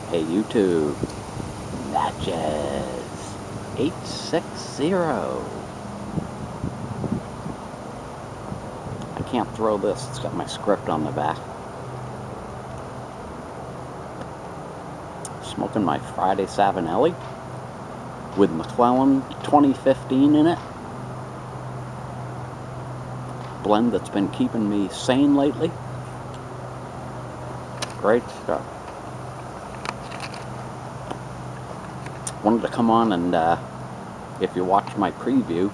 Hey YouTube, matches 860. I can't throw this, it's got my script on the back. Smoking my Friday Savinelli with McClellan 2015 in it. Blend that's been keeping me sane lately. Great stuff. Wanted to come on and, if you watched my preview,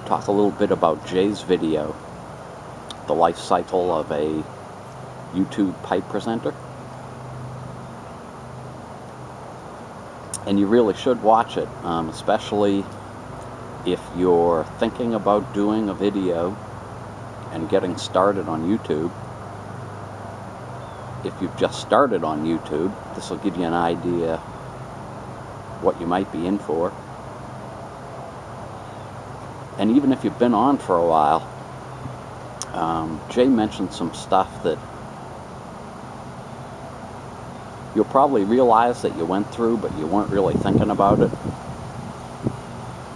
talk a little bit about Jay's video, the life cycle of a YouTube pipe presenter. And you really should watch it, especially if you're thinking about doing a video and getting started on YouTube. If you've just started on YouTube, this will give you an idea what you might be in for. And even if you've been on for a while, Jay mentioned some stuff that you'll probably realize that you went through, but you weren't really thinking about it.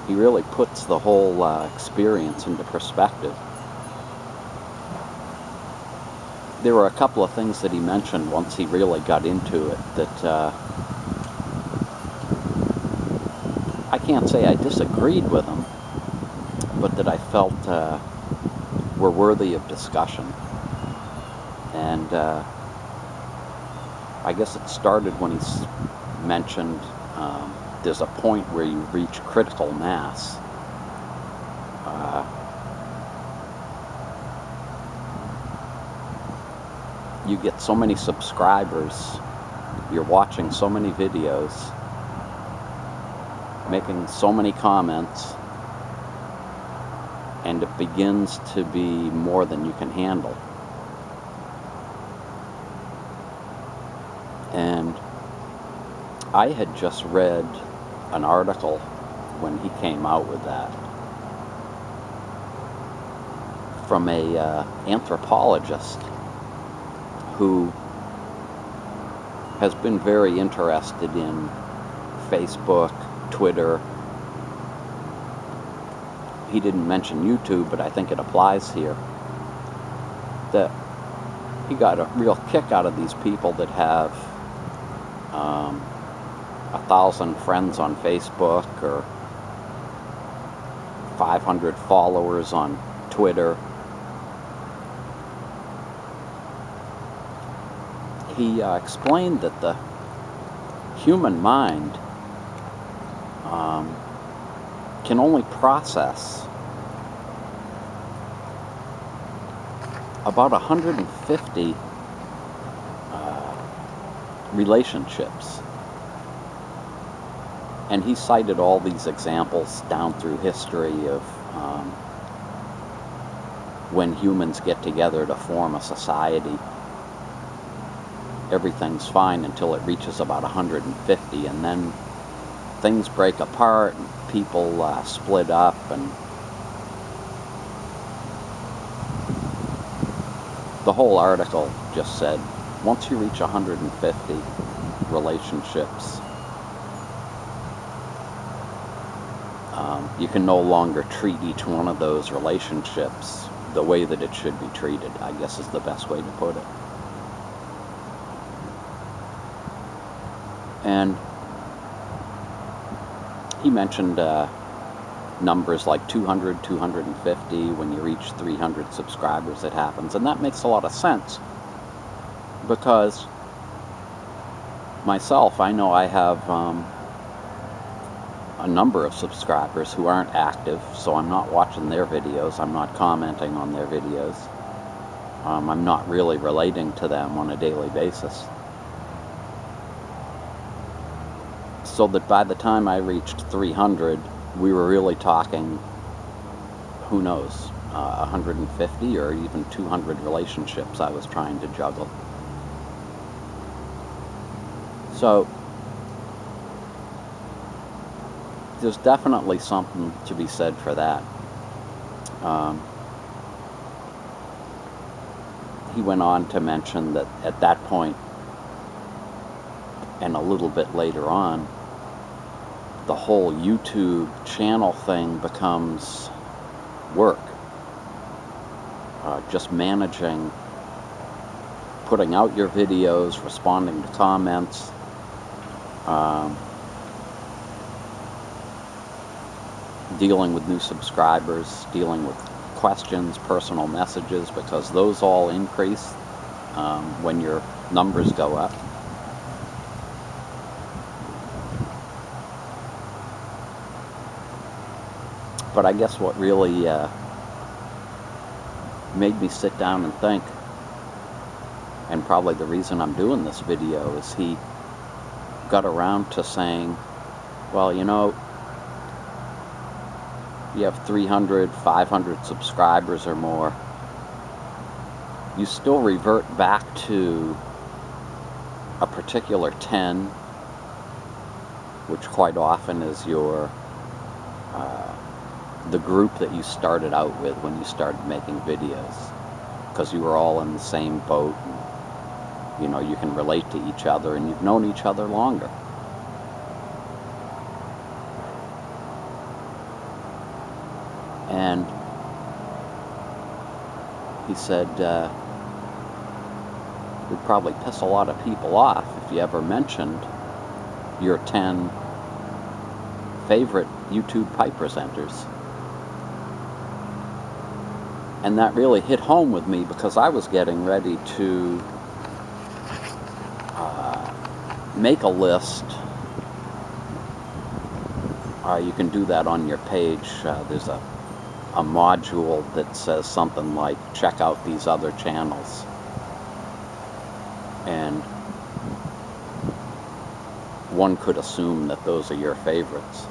He really puts the whole experience into perspective. There were a couple of things that he mentioned once he really got into it that I can't say I disagreed with him, but that I felt were worthy of discussion. And I guess it started when he mentioned there's a point where you reach critical mass. You get so many subscribers, you're watching so many videos, making so many comments, and it begins to be more than you can handle. And I had just read an article when he came out with that from a anthropologist who has been very interested in Facebook, Twitter. He didn't mention YouTube, but I think it applies here. That he got a real kick out of these people that have 1,000 friends on Facebook or 500 followers on Twitter. He explained that the human mind can only process about 150 relationships. And he cited all these examples down through history of when humans get together to form a society. Everything's fine until it reaches about 150, and then things break apart, and people split up, and the whole article just said, once you reach 150 relationships, you can no longer treat each one of those relationships the way that it should be treated, I guess is the best way to put it. And he mentioned numbers like 200, 250. When you reach 300 subscribers, it happens. And that makes a lot of sense. Because myself, I know I have a number of subscribers who aren't active, so I'm not watching their videos. I'm not commenting on their videos. I'm not really relating to them on a daily basis. So that by the time I reached 300, we were really talking, who knows, 150 or even 200 relationships I was trying to juggle. So there's definitely something to be said for that. he went on to mention that at that point, and a little bit later on, the whole YouTube channel thing becomes work. Just managing, putting out your videos, responding to comments, dealing with new subscribers, dealing with questions, personal messages, because those all increase when your numbers go up. But I guess what really made me sit down and think, and probably the reason I'm doing this video, is he got around to saying, well, you know, you have 300, 500 subscribers or more, you still revert back to a particular 10, which quite often is your the group that you started out with when you started making videos, because you were all in the same boat, and, you know, you can relate to each other, and you've known each other longer. And he said, it would probably piss a lot of people off if you ever mentioned your 10 favorite YouTube pipe presenters. And that really hit home with me, because I was getting ready to make a list. You can do that on your page. There's a module that says something like, check out these other channels. And one could assume that those are your favorites.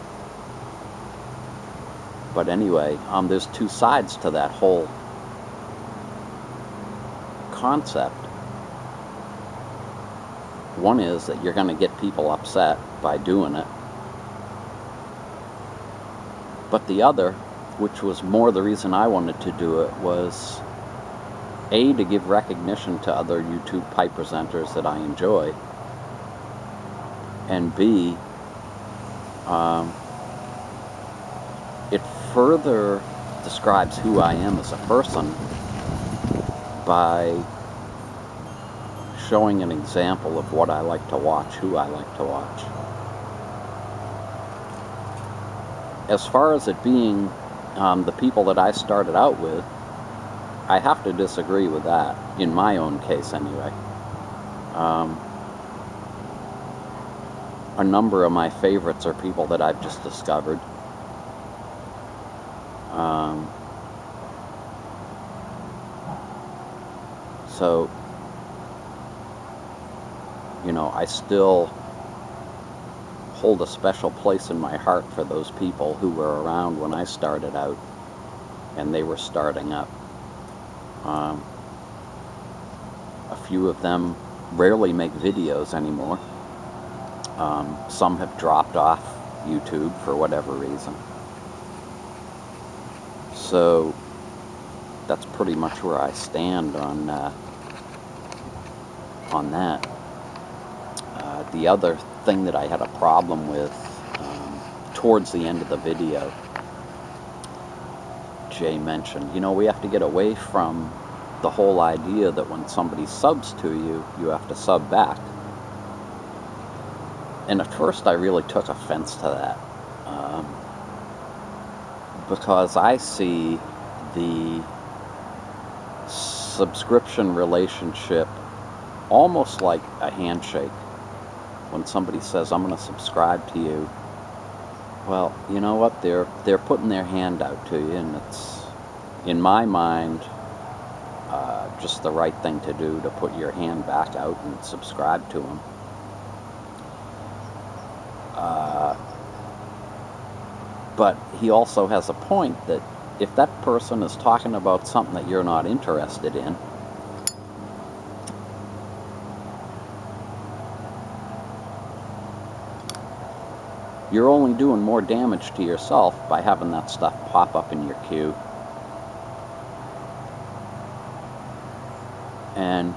But anyway, there's two sides to that whole concept. One is that you're going to get people upset by doing it. But the other, which was more the reason I wanted to do it, was A, to give recognition to other YouTube pipe presenters that I enjoy, and B, it further describes who I am as a person by showing an example of what I like to watch, who I like to watch. As far as it being the people that I started out with, I have to disagree with that, in my own case anyway. A number of my favorites are people that I've just discovered. So, you know, I still hold a special place in my heart for those people who were around when I started out and they were starting up. A few of them rarely make videos anymore. Some have dropped off YouTube for whatever reason. So that's pretty much where I stand on that. The other thing that I had a problem with towards the end of the video, Jay mentioned, you know, we have to get away from the whole idea that when somebody subs to you, you have to sub back. And at first I really took offense to that, because I see the subscription relationship almost like a handshake. When somebody says, I'm going to subscribe to you, well, you know what, they're putting their hand out to you, and it's, in my mind, just the right thing to do, to put your hand back out and subscribe to them. But he also has a point that if that person is talking about something that you're not interested in, you're only doing more damage to yourself by having that stuff pop up in your queue. And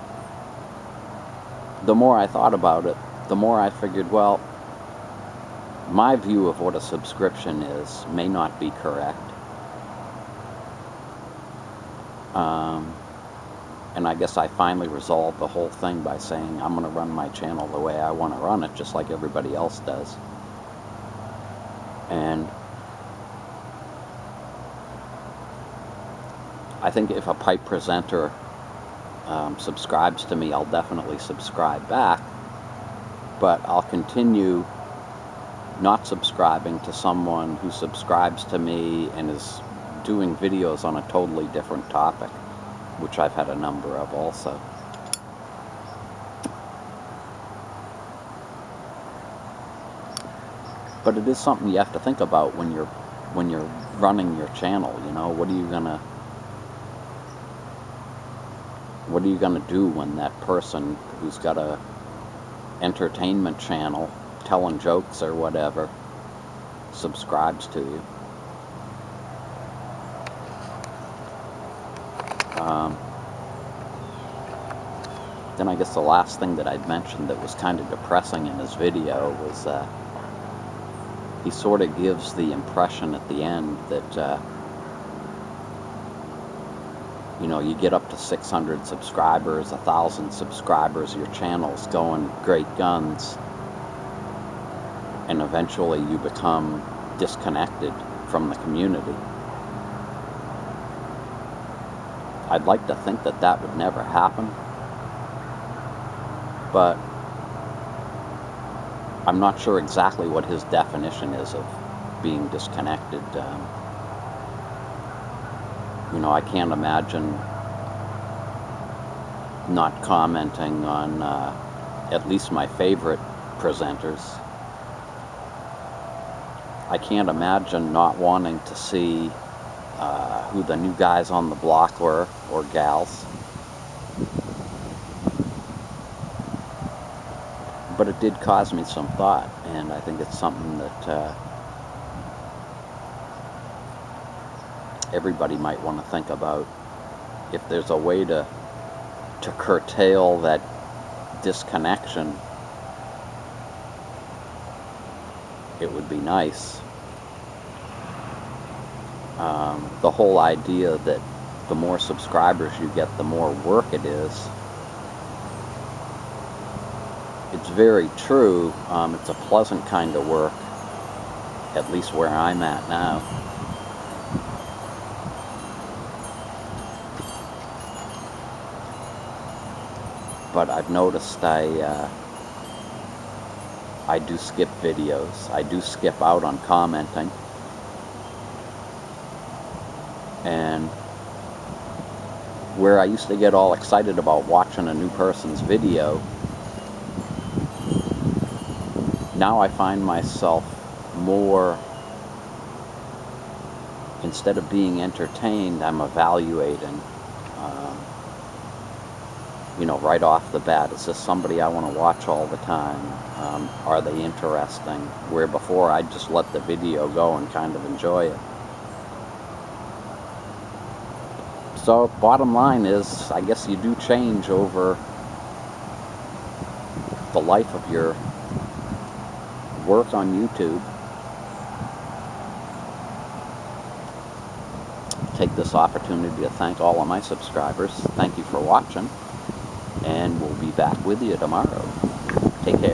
the more I thought about it, the more I figured, well, my view of what a subscription is may not be correct. And I guess I finally resolved the whole thing by saying I'm going to run my channel the way I want to run it, just like everybody else does. And I think if a pipe presenter subscribes to me, I'll definitely subscribe back, but I'll continue not subscribing to someone who subscribes to me and is doing videos on a totally different topic, which I've had a number of also. But it is something you have to think about when you're running your channel. You know, what are you gonna do when that person who's got a entertainment channel telling jokes or whatever subscribes to you? Then I guess the last thing that I'd mentioned that was kind of depressing in his video was he sort of gives the impression at the end that you know, you get up to 600 subscribers, 1,000 subscribers, your channel's going great guns, and eventually you become disconnected from the community. I'd like to think that that would never happen, but I'm not sure exactly what his definition is of being disconnected. You know, I can't imagine not commenting on at least my favorite presenters. I can't imagine not wanting to see who the new guys on the block were, or gals. But it did cause me some thought, and I think it's something that everybody might want to think about. If there's a way to curtail that disconnection, it would be nice. The whole idea that the more subscribers you get, the more work it is, it's very true. It's a pleasant kind of work, at least where I'm at now. But I've noticed I do skip videos. I do skip out on commenting. And where I used to get all excited about watching a new person's video, now I find myself more, instead of being entertained, I'm evaluating. You know, right off the bat, is this somebody I want to watch all the time? Are they interesting? Where before I'd just let the video go and kind of enjoy it. So, bottom line is, I guess you do change over the life of your work on YouTube. Take this opportunity to thank all of my subscribers. Thank you for watching, and we'll be back with you tomorrow. Take care.